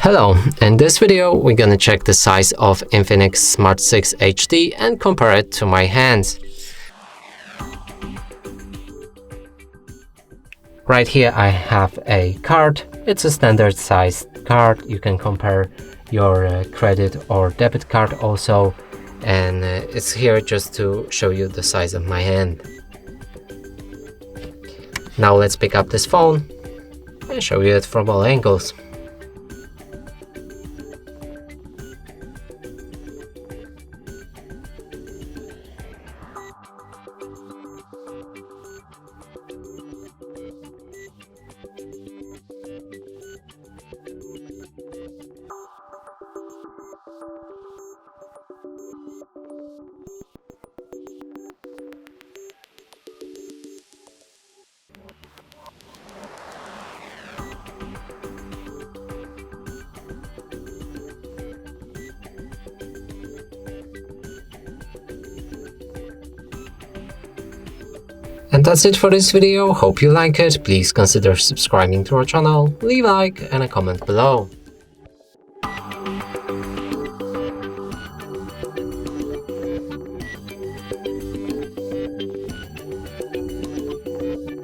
Hello, in this video we're gonna check the size of Infinix Smart 6 HD and compare it to my hands. Right here I have a card. It's a standard sized card. You can compare your credit or debit card also, and it's here just to show you the size of my hand. Now let's pick up this phone and show you it from all angles. And that's it for this video. Hope you like it. Please consider subscribing to our channel, leave a like and a comment below.